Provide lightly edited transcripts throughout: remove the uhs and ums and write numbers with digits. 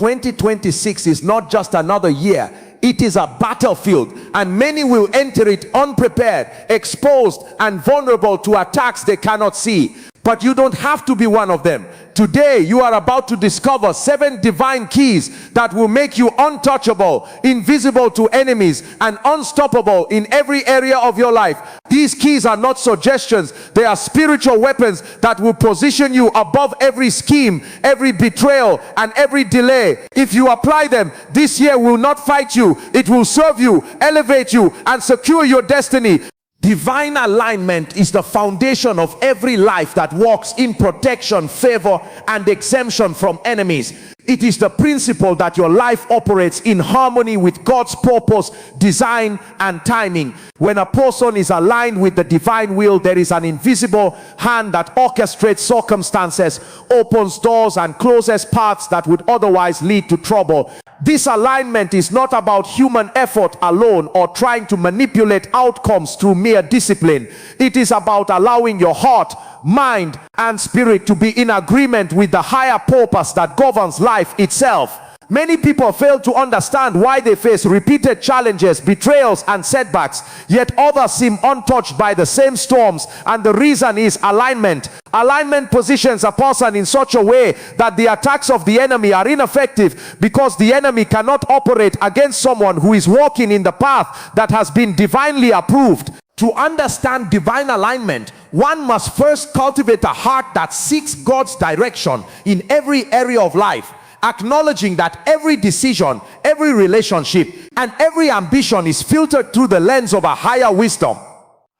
2026 is not just another year. It is a battlefield, and many will enter it unprepared, exposed, and vulnerable to attacks they cannot see. But you don't have to be one of them. Today, you are about to discover 7 divine keys that will make you untouchable, invisible to enemies, and unstoppable in every area of your life. These keys are not suggestions. They are spiritual weapons that will position you above every scheme, every betrayal, and every delay. If you apply them, this year will not fight you. It will serve you, elevate you, and secure your destiny. Divine alignment is the foundation of every life that walks in protection, favor, and exemption from enemies. It is the principle that your life operates in harmony with God's purpose, design, and timing. When a person is aligned with the divine will, there is an invisible hand that orchestrates circumstances, opens doors, and closes paths that would otherwise lead to trouble. This alignment is not about human effort alone or trying to manipulate outcomes through mere discipline. It is about allowing your heart, mind, and spirit to be in agreement with the higher purpose that governs life itself. Many people fail to understand why they face repeated challenges, betrayals, and setbacks, yet others seem untouched by the same storms, and the reason is alignment. Alignment positions a person in such a way that the attacks of the enemy are ineffective, because the enemy cannot operate against someone who is walking in the path that has been divinely approved. To understand divine alignment, one must first cultivate a heart that seeks God's direction in every area of life, acknowledging that every decision, every relationship, and every ambition is filtered through the lens of a higher wisdom.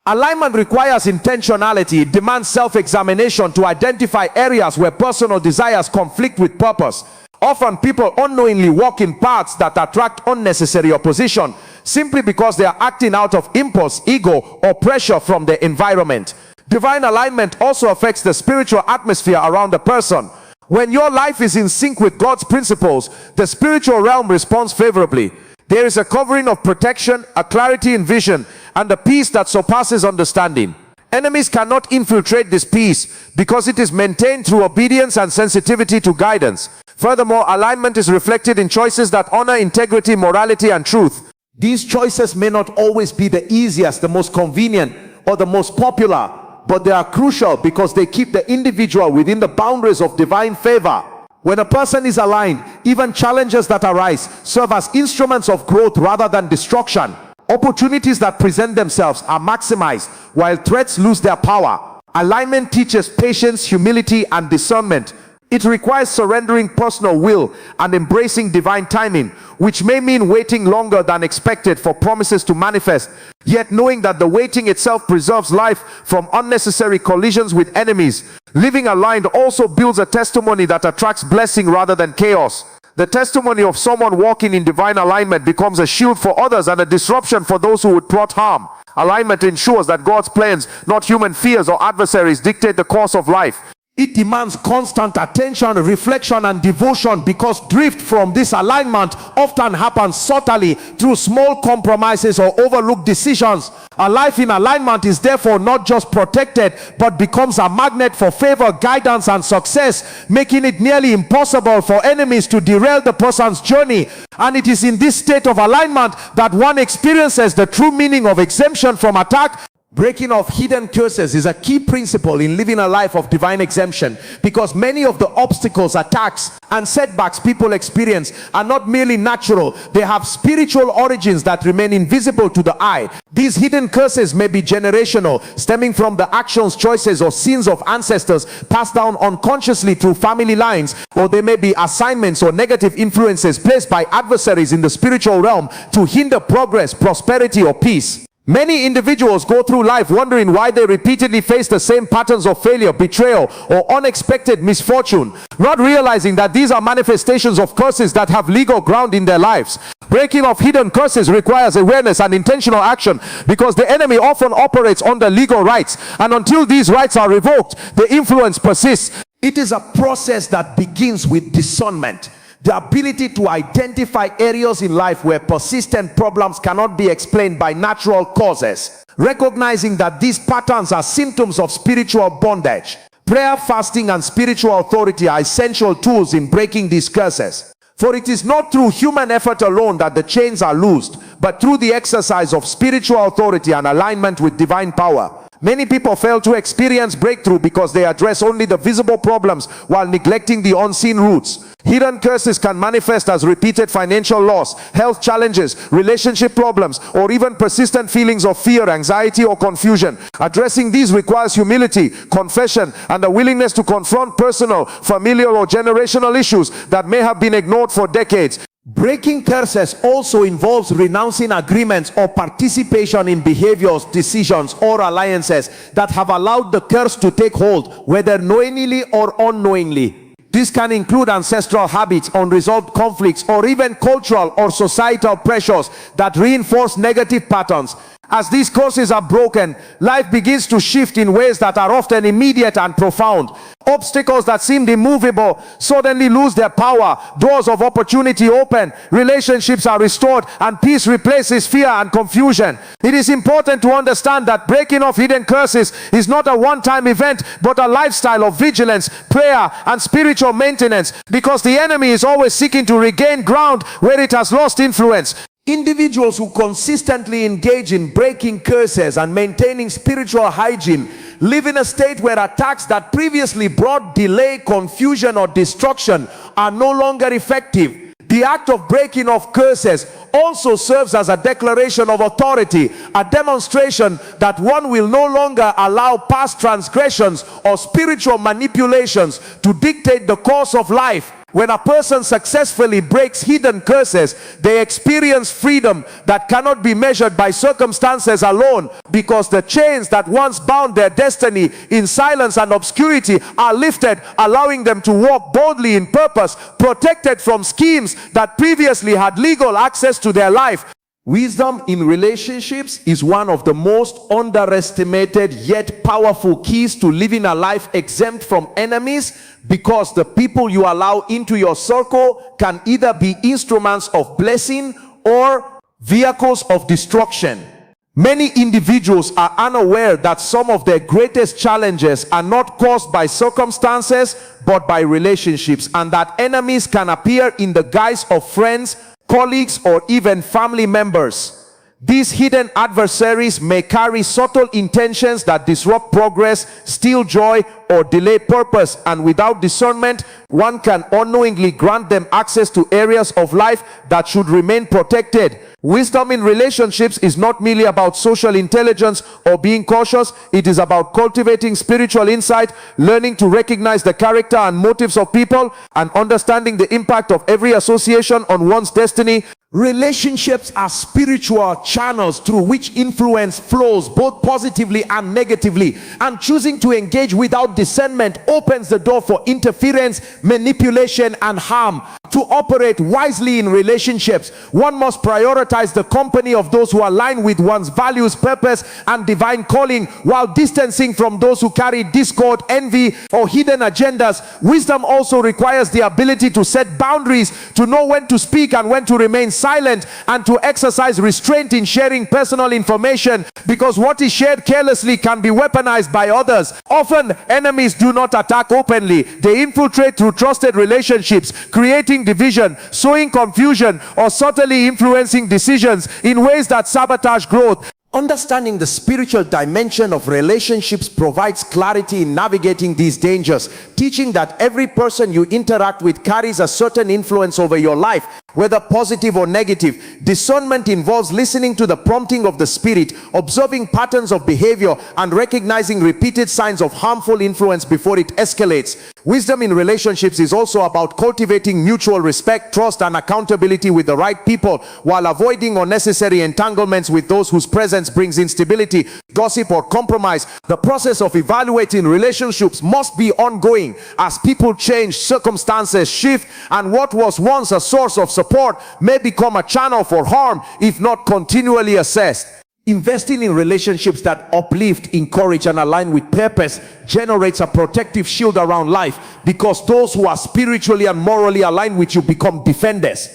Alignment requires intentionality. It demands self-examination to identify areas where personal desires conflict with purpose. Often people unknowingly walk in paths that attract unnecessary opposition simply because they are acting out of impulse, ego, or pressure from the environment. Divine alignment also affects the spiritual atmosphere around the person. When your life is in sync with God's principles, the spiritual realm responds favorably. There is a covering of protection, a clarity in vision, and a peace that surpasses understanding. Enemies cannot infiltrate this peace because it is maintained through obedience and sensitivity to guidance. Furthermore, alignment is reflected in choices that honor integrity, morality, and truth. These choices may not always be the easiest, the most convenient, or the most popular, but they are crucial because they keep the individual within the boundaries of divine favor. When a person is aligned, even challenges that arise serve as instruments of growth rather than destruction. Opportunities that present themselves are maximized, while threats lose their power. Alignment teaches patience, humility, and discernment. It requires surrendering personal will and embracing divine timing, which may mean waiting longer than expected for promises to manifest, yet knowing that the waiting itself preserves life from unnecessary collisions with enemies. Living aligned also builds a testimony that attracts blessing rather than chaos. The testimony of someone walking in divine alignment becomes a shield for others and a disruption for those who would plot harm. Alignment ensures that God's plans, not human fears or adversaries, dictate the course of life. It demands constant attention, reflection, and devotion, because drift from this alignment often happens subtly through small compromises or overlooked decisions. A life in alignment is therefore not just protected, but becomes a magnet for favor, guidance, and success, making it nearly impossible for enemies to derail the person's journey. And it is in this state of alignment that one experiences the true meaning of exemption from attack. Breaking off hidden curses is a key principle in living a life of divine exemption, because many of the obstacles, attacks, and setbacks people experience are not merely natural. They have spiritual origins that remain invisible to the eye. These hidden curses may be generational, stemming from the actions, choices, or sins of ancestors passed down unconsciously through family lines, or they may be assignments or negative influences placed by adversaries in the spiritual realm to hinder progress, prosperity, or peace. Many individuals go through life wondering why they repeatedly face the same patterns of failure, betrayal, or unexpected misfortune, not realizing that these are manifestations of curses that have legal ground in their lives. Breaking off hidden curses requires awareness and intentional action, because the enemy often operates under legal rights, and until these rights are revoked, the influence persists. It is a process that begins with discernment. The ability to identify areas in life where persistent problems cannot be explained by natural causes. Recognizing that these patterns are symptoms of spiritual bondage. Prayer, fasting, and spiritual authority are essential tools in breaking these curses. For it is not through human effort alone that the chains are loosed, but through the exercise of spiritual authority and alignment with divine power. Many people fail to experience breakthrough because they address only the visible problems while neglecting the unseen roots. Hidden curses can manifest as repeated financial loss, health challenges, relationship problems, or even persistent feelings of fear, anxiety, or confusion. Addressing these requires humility, confession, and a willingness to confront personal, familial, or generational issues that may have been ignored for decades. Breaking curses also involves renouncing agreements or participation in behaviors, decisions, or alliances that have allowed the curse to take hold, whether knowingly or unknowingly. This can include ancestral habits, unresolved conflicts, or even cultural or societal pressures that reinforce negative patterns. As these curses are broken, life begins to shift in ways that are often immediate and profound. Obstacles that seemed immovable suddenly lose their power. Doors of opportunity open, relationships are restored, and peace replaces fear and confusion. It is important to understand that breaking off hidden curses is not a one-time event, but a lifestyle of vigilance, prayer, and spiritual maintenance, because the enemy is always seeking to regain ground where it has lost influence. Individuals who consistently engage in breaking curses and maintaining spiritual hygiene live in a state where attacks that previously brought delay, confusion, or destruction are no longer effective. The act of breaking off curses also serves as a declaration of authority, a demonstration that one will no longer allow past transgressions or spiritual manipulations to dictate the course of life. When a person successfully breaks hidden curses, they experience freedom that cannot be measured by circumstances alone, because the chains that once bound their destiny in silence and obscurity are lifted, allowing them to walk boldly in purpose, protected from schemes that previously had legal access to their life. Wisdom in relationships is one of the most underestimated yet powerful keys to living a life exempt from enemies, because the people you allow into your circle can either be instruments of blessing or vehicles of destruction. Many individuals are unaware that some of their greatest challenges are not caused by circumstances but by relationships, and that enemies can appear in the guise of friends, colleagues, or even family members. These hidden adversaries may carry subtle intentions that disrupt progress, steal joy, or delay purpose, and without discernment, one can unknowingly grant them access to areas of life that should remain protected. Wisdom in relationships is not merely about social intelligence or being cautious. It is about cultivating spiritual insight, learning to recognize the character and motives of people, and understanding the impact of every association on one's destiny. Relationships are spiritual channels through which influence flows, both positively and negatively, and choosing to engage without discernment opens the door for interference, manipulation, and harm. To operate wisely in relationships, one must prioritize the company of those who align with one's values, purpose, and divine calling, while distancing from those who carry discord, envy, or hidden agendas. Wisdom also requires the ability to set boundaries, to know when to speak and when to remain silent, and to exercise restraint in sharing personal information, because what is shared carelessly can be weaponized by others. Often, enemies do not attack openly. They infiltrate through trusted relationships, creating division, sowing confusion, or subtly influencing decisions in ways that sabotage growth. Understanding the spiritual dimension of relationships provides clarity in navigating these dangers, teaching that every person you interact with carries a certain influence over your life, whether positive or negative. Discernment involves listening to the prompting of the Spirit, observing patterns of behavior, and recognizing repeated signs of harmful influence before it escalates. Wisdom in relationships is also about cultivating mutual respect, trust, and accountability with the right people, while avoiding unnecessary entanglements with those whose presence brings instability, gossip, or compromise. The process of evaluating relationships must be ongoing as people change, circumstances shift, and what was once a source of support may become a channel for harm if not continually assessed. Investing in relationships that uplift, encourage, and align with purpose generates a protective shield around life, because those who are spiritually and morally aligned with you become defenders,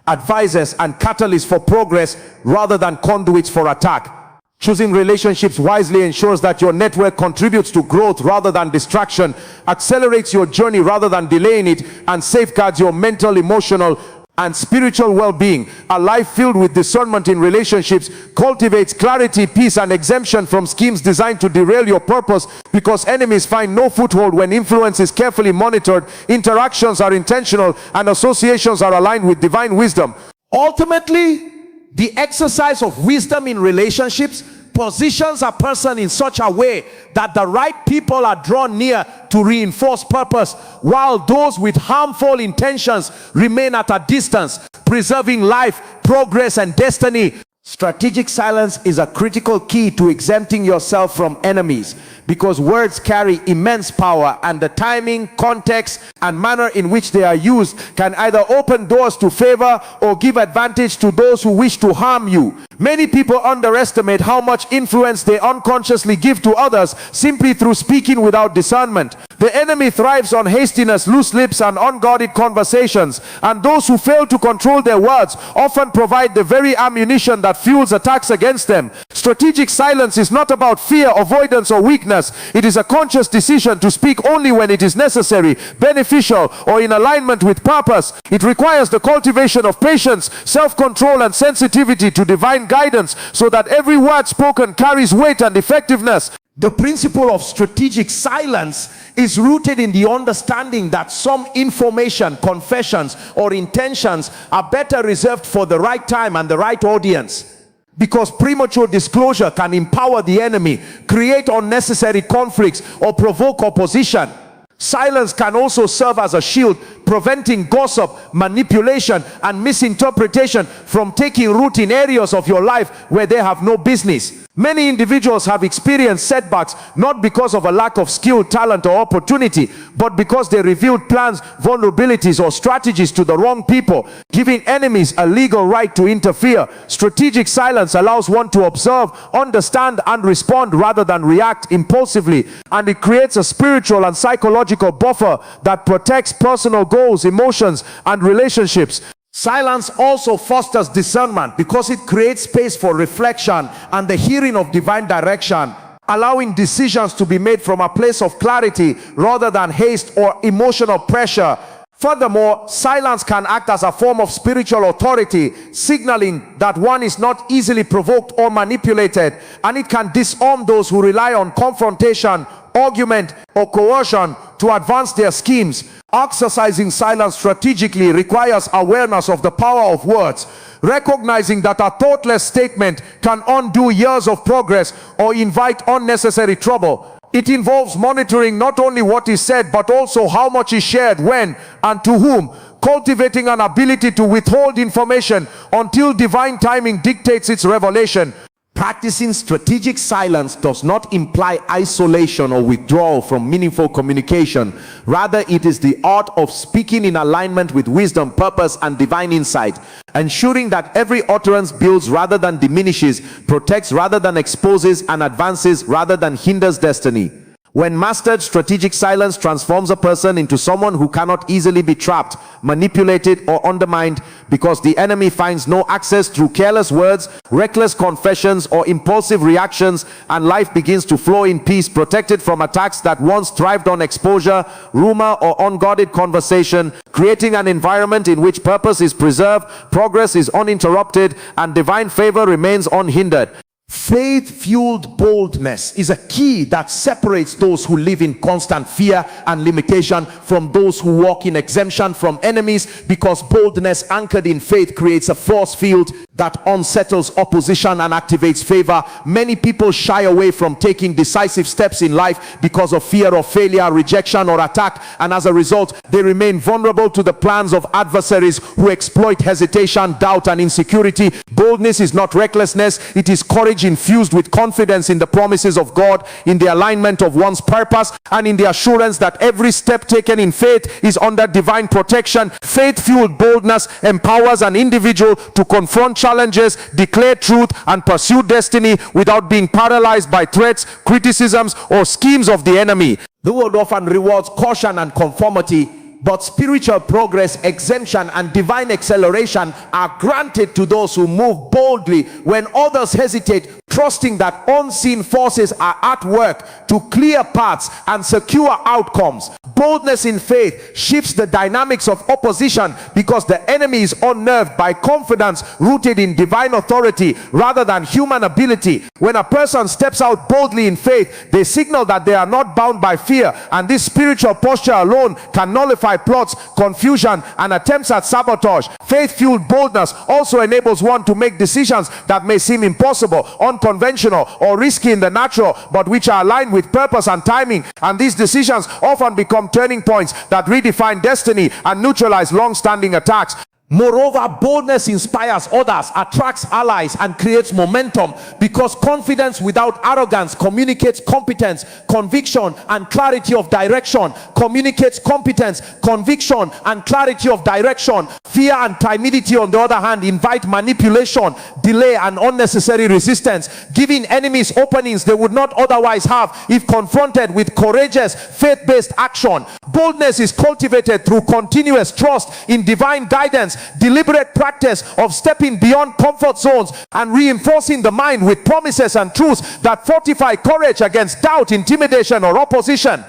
advisors, and catalysts for progress rather than conduits for attack. Choosing relationships wisely ensures that your network contributes to growth rather than distraction, accelerates your journey rather than delaying it, and safeguards your mental, emotional, and spiritual well-being. A life filled with discernment in relationships cultivates clarity, peace, and exemption from schemes designed to derail your purpose, because enemies find no foothold when influence is carefully monitored, interactions are intentional, and associations are aligned with divine wisdom. Ultimately, the exercise of wisdom in relationships positions a person in such a way that the right people are drawn near to reinforce purpose, while those with harmful intentions remain at a distance, preserving life, progress, and destiny. Strategic silence is a critical key to exempting yourself from enemies, because words carry immense power, and the timing, context, and manner in which they are used can either open doors to favor or give advantage to those who wish to harm you. Many people underestimate how much influence they unconsciously give to others simply through speaking without discernment. The enemy thrives on hastiness, loose lips, and unguarded conversations, and those who fail to control their words often provide the very ammunition that fuels attacks against them. Strategic silence is not about fear, avoidance, or weakness. It is a conscious decision to speak only when it is necessary, beneficial, or in alignment with purpose. It requires the cultivation of patience, self-control, and sensitivity to divine guidance, so that every word spoken carries weight and effectiveness. The principle of strategic silence is rooted in the understanding that some information, confessions, or intentions are better reserved for the right time and the right audience. Because premature disclosure can empower the enemy, create unnecessary conflicts, or provoke opposition. Silence can also serve as a shield, preventing gossip, manipulation, and misinterpretation from taking root in areas of your life where they have no business. Many individuals have experienced setbacks not because of a lack of skill, talent, or opportunity, but because they revealed plans, vulnerabilities, or strategies to the wrong people, giving enemies a legal right to interfere. Strategic silence allows one to observe, understand, and respond rather than react impulsively, and it creates a spiritual and psychological buffer that protects personal goals, emotions, and relationships. Silence also fosters discernment because it creates space for reflection and the hearing of divine direction, allowing decisions to be made from a place of clarity rather than haste or emotional pressure. Furthermore, silence can act as a form of spiritual authority, signaling that one is not easily provoked or manipulated, and it can disarm those who rely on confrontation, argument, or coercion to advance their schemes. Exercising silence strategically requires awareness of the power of words, recognizing that a thoughtless statement can undo years of progress or invite unnecessary trouble. It involves monitoring not only what is said, but also how much is shared, when, and to whom, cultivating an ability to withhold information until divine timing dictates its revelation. Practicing strategic silence does not imply isolation or withdrawal from meaningful communication. Rather, it is the art of speaking in alignment with wisdom, purpose, and divine insight, ensuring that every utterance builds rather than diminishes, protects rather than exposes, and advances rather than hinders destiny. When mastered, strategic silence transforms a person into someone who cannot easily be trapped, manipulated, or undermined, because the enemy finds no access through careless words, reckless confessions, or impulsive reactions, and life begins to flow in peace, protected from attacks that once thrived on exposure, rumor, or unguarded conversation, creating an environment in which purpose is preserved, progress is uninterrupted, and divine favor remains unhindered. Faith-fueled boldness is a key that separates those who live in constant fear and limitation from those who walk in exemption from enemies, because boldness anchored in faith creates a force field that unsettles opposition and activates favor. Many people shy away from taking decisive steps in life because of fear of failure, rejection, or attack, and as a result, they remain vulnerable to the plans of adversaries who exploit hesitation, doubt, and insecurity. Boldness is not recklessness, it is courage infused with confidence in the promises of God, in the alignment of one's purpose, and in the assurance that every step taken in faith is under divine protection. Faith-fueled boldness empowers an individual to confront challenges, declare truth, and pursue destiny without being paralyzed by threats, criticisms, or schemes of the enemy. The world often rewards caution and conformity, but spiritual progress, exemption, and divine acceleration are granted to those who move boldly when others hesitate, trust trusting that unseen forces are at work to clear paths and secure outcomes. Boldness in faith shifts the dynamics of opposition because the enemy is unnerved by confidence rooted in divine authority rather than human ability. When a person steps out boldly in faith, they signal that they are not bound by fear, and this spiritual posture alone can nullify plots, confusion, and attempts at sabotage. Faith-fueled boldness also enables one to make decisions that may seem impossible, unconventional, or risky in the natural, but which are aligned with purpose and timing. And these decisions often become turning points that redefine destiny and neutralize long-standing attacks. Moreover, boldness inspires others, attracts allies, and creates momentum because confidence without arrogance communicates competence, conviction, and clarity of direction. Communicates competence, conviction, and clarity of direction. Fear and timidity, on the other hand, invite manipulation, delay, and unnecessary resistance, giving enemies openings they would not otherwise have if confronted with courageous, faith-based action. Boldness is cultivated through continuous trust in divine guidance, deliberate practice of stepping beyond comfort zones, and reinforcing the mind with promises and truths that fortify courage against doubt, intimidation, or opposition.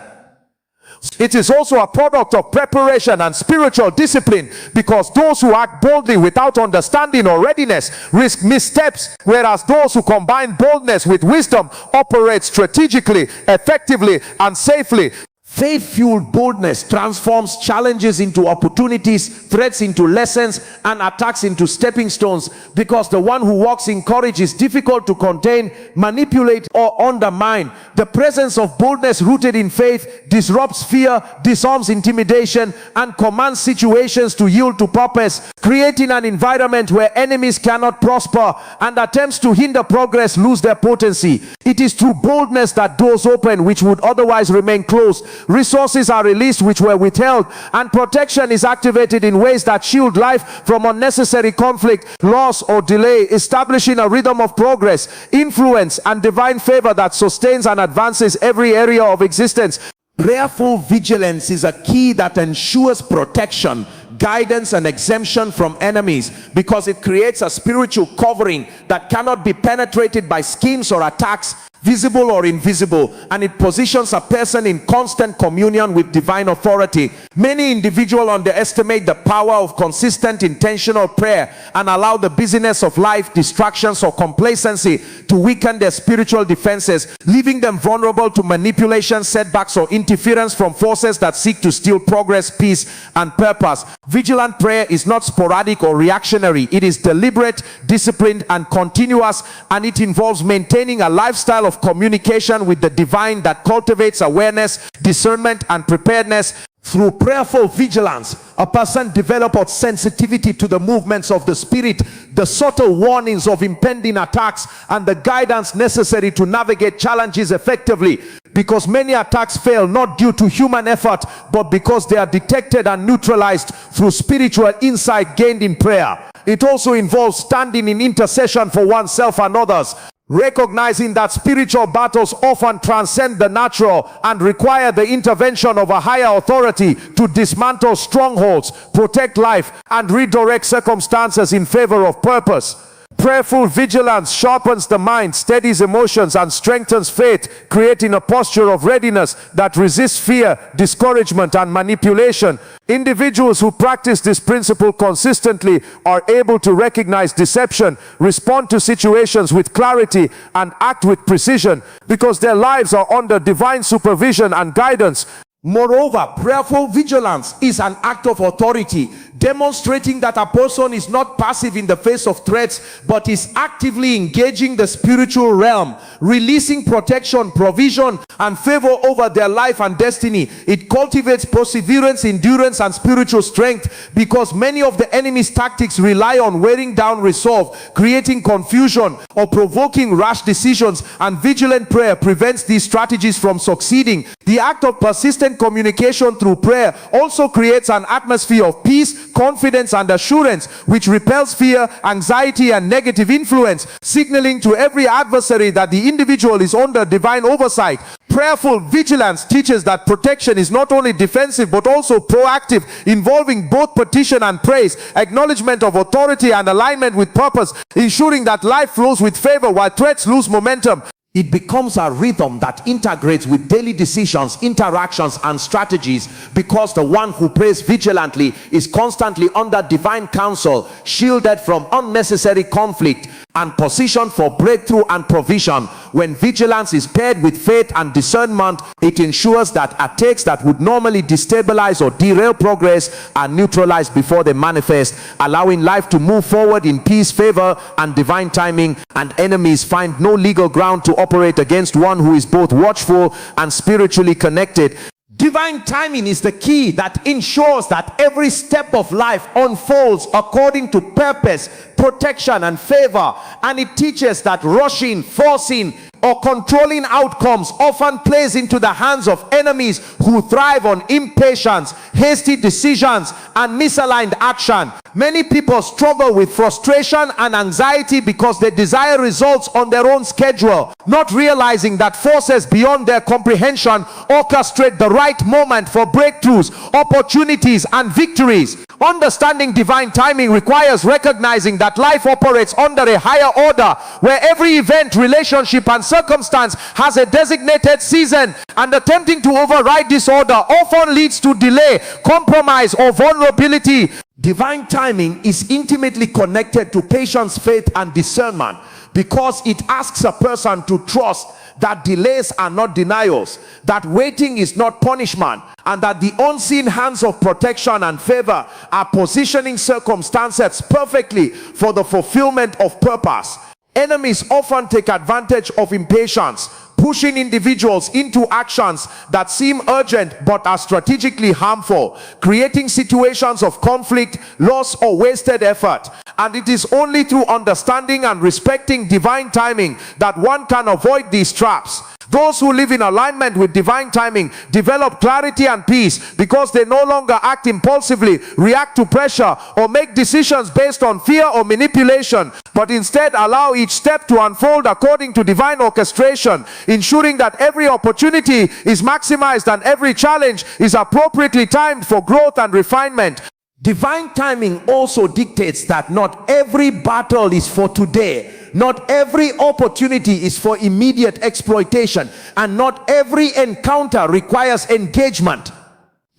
It is also a product of preparation and spiritual discipline because those who act boldly without understanding or readiness risk missteps, whereas those who combine boldness with wisdom operate strategically, effectively, and safely. Faith-fueled boldness transforms challenges into opportunities, threats into lessons, and attacks into stepping stones, because the one who walks in courage is difficult to contain, manipulate, or undermine. The presence of boldness rooted in faith disrupts fear, disarms intimidation, and commands situations to yield to purpose, creating an environment where enemies cannot prosper and attempts to hinder progress lose their potency. It is through boldness that doors open which would otherwise remain closed. Resources are released which were withheld, and protection is activated in ways that shield life from unnecessary conflict, loss, or delay, establishing a rhythm of progress, influence, and divine favor that sustains and advances every area of existence. Prayerful vigilance is a key that ensures protection, guidance, and exemption from enemies because it creates a spiritual covering that cannot be penetrated by schemes or attacks, visible or invisible, and it positions a person in constant communion with divine authority. Many individuals underestimate the power of consistent intentional prayer and allow the busyness of life, distractions, or complacency to weaken their spiritual defenses, leaving them vulnerable to manipulation, setbacks, or interference from forces that seek to steal progress, peace, and purpose. Vigilant prayer is not sporadic or reactionary. It is deliberate, disciplined, and continuous, and it involves maintaining a lifestyle of communication with the divine that cultivates awareness, discernment, and preparedness. Through prayerful vigilance, a person develops sensitivity to the movements of the spirit, the subtle warnings of impending attacks, and the guidance necessary to navigate challenges effectively. Because many attacks fail not due to human effort, but because they are detected and neutralized through spiritual insight gained in prayer. It also involves standing in intercession for oneself and others, recognizing that spiritual battles often transcend the natural and require the intervention of a higher authority to dismantle strongholds, protect life, and redirect circumstances in favor of purpose. Prayerful vigilance sharpens the mind, steadies emotions, and strengthens faith, creating a posture of readiness that resists fear, discouragement, and manipulation. Individuals who practice this principle consistently are able to recognize deception, respond to situations with clarity, and act with precision because their lives are under divine supervision and guidance. Moreover, prayerful vigilance is an act of authority, demonstrating that a person is not passive in the face of threats, but is actively engaging the spiritual realm, releasing protection, provision, and favor over their life and destiny. It cultivates perseverance, endurance, and spiritual strength because many of the enemy's tactics rely on wearing down resolve, creating confusion, or provoking rash decisions, and vigilant prayer prevents these strategies from succeeding. The act of persistent communication through prayer also creates an atmosphere of peace, confidence, and assurance, which repels fear, anxiety, and negative influence, signaling to every adversary that the individual is under divine oversight. Prayerful Vigilance teaches that protection is not only defensive but also proactive, involving both petition and praise, acknowledgement of authority and alignment with purpose, ensuring that life flows with favor while threats lose momentum. It becomes a rhythm that integrates with daily decisions, interactions, and strategies, because the one who prays vigilantly is constantly under divine counsel, shielded from unnecessary conflict, and positioned for breakthrough and provision. When vigilance is paired with faith and discernment, it ensures that attacks that would normally destabilize or derail progress are neutralized before they manifest, allowing life to move forward in peace, favor, and divine timing, and enemies find no legal ground to operate against one who is both watchful and spiritually connected. Divine timing is the key that ensures that every step of life unfolds according to purpose, protection, and favor. And it teaches that rushing, forcing, or controlling outcomes often plays into the hands of enemies who thrive on impatience, hasty decisions, and misaligned action. Many people struggle with frustration and anxiety because they desire results on their own schedule, not realizing that forces beyond their comprehension orchestrate the right moment for breakthroughs, opportunities, and victories. Understanding divine timing requires recognizing that life operates under a higher order, where every event, relationship, and circumstance has a designated season, and attempting to override this order often leads to delay, compromise, or vulnerability. Divine timing is intimately connected to patience, faith, and discernment, because it asks a person to trust that delays are not denials, that waiting is not punishment, and that the unseen hands of protection and favor are positioning circumstances perfectly for the fulfillment of purpose. Enemies often take advantage of impatience, pushing individuals into actions that seem urgent but are strategically harmful, creating situations of conflict, loss, or wasted effort. And it is only through understanding and respecting divine timing that one can avoid these traps. Those who live in alignment with divine timing develop clarity and peace, because they no longer act impulsively, react to pressure, or make decisions based on fear or manipulation, but instead allow each step to unfold according to divine orchestration, ensuring that every opportunity is maximized and every challenge is appropriately timed for growth and refinement. Divine timing also dictates that not every battle is for today. Not every opportunity is for immediate exploitation, and not every encounter requires engagement.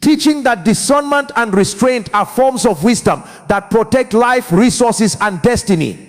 Teaching that discernment and restraint are forms of wisdom that protect life, resources, and destiny.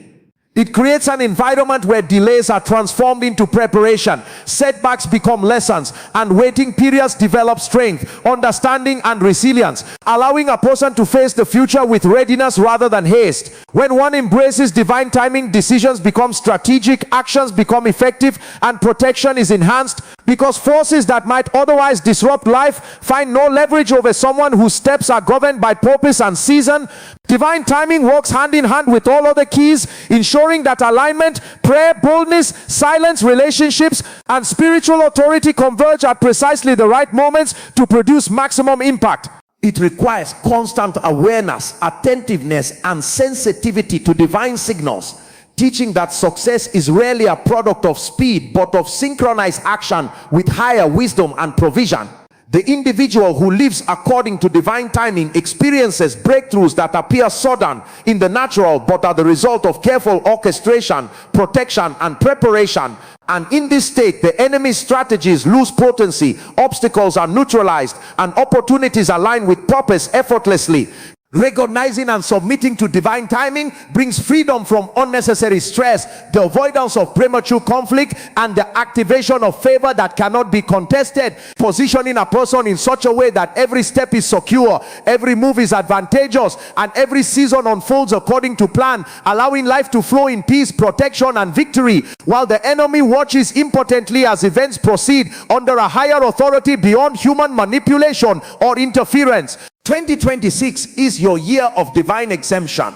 It creates an environment where delays are transformed into preparation, setbacks become lessons, and waiting periods develop strength, understanding, and resilience, allowing a person to face the future with readiness rather than haste. When one embraces divine timing, decisions become strategic, actions become effective, and protection is enhanced, because forces that might otherwise disrupt life find no leverage over someone whose steps are governed by purpose and season. Divine timing works hand in hand with all other keys, ensuring that alignment, prayer, boldness, silence, relationships, and spiritual authority converge at precisely the right moments to produce maximum impact. It requires constant awareness, attentiveness, and sensitivity to divine signals, teaching that success is rarely a product of speed but of synchronized action with higher wisdom and provision. The individual who lives according to divine timing experiences breakthroughs that appear sudden in the natural but are the result of careful orchestration, protection, and preparation. And in this state, the enemy's strategies lose potency, obstacles are neutralized, and opportunities align with purpose effortlessly. Recognizing and submitting to divine timing brings freedom from unnecessary stress, the avoidance of premature conflict, and the activation of favor that cannot be contested, positioning a person in such a way that every step is secure, every move is advantageous, and every season unfolds according to plan, allowing life to flow in peace, protection, and victory, while the enemy watches impotently as events proceed under a higher authority beyond human manipulation or interference. 2026 is your year of divine exemption.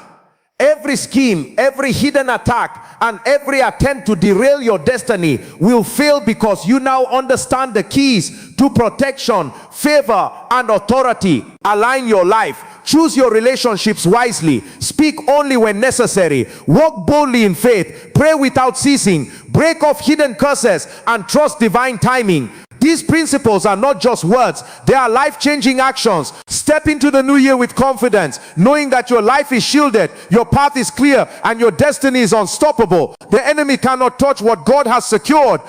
Every scheme, every hidden attack, and every attempt to derail your destiny will fail, because you now understand the keys to protection, favor, and authority. Align your life. Choose your relationships wisely. Speak only when necessary. Walk boldly in faith. Pray without ceasing. Break off hidden curses and trust divine timing. These principles are not just words, they are life-changing actions. Step into the new year with confidence, knowing that your life is shielded, your path is clear, and your destiny is unstoppable. The enemy cannot touch what God has secured.